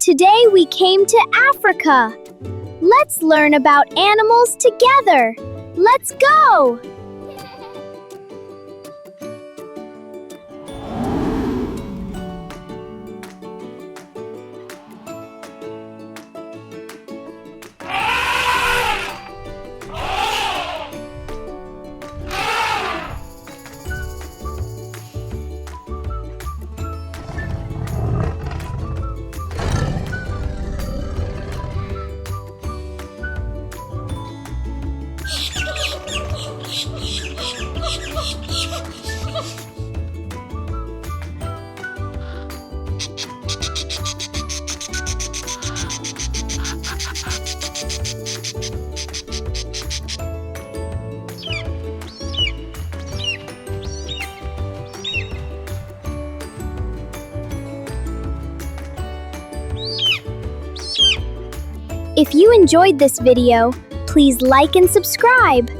Today we came to Africa. Let's learn about animals together. Let's go! If you enjoyed this video, please like and subscribe.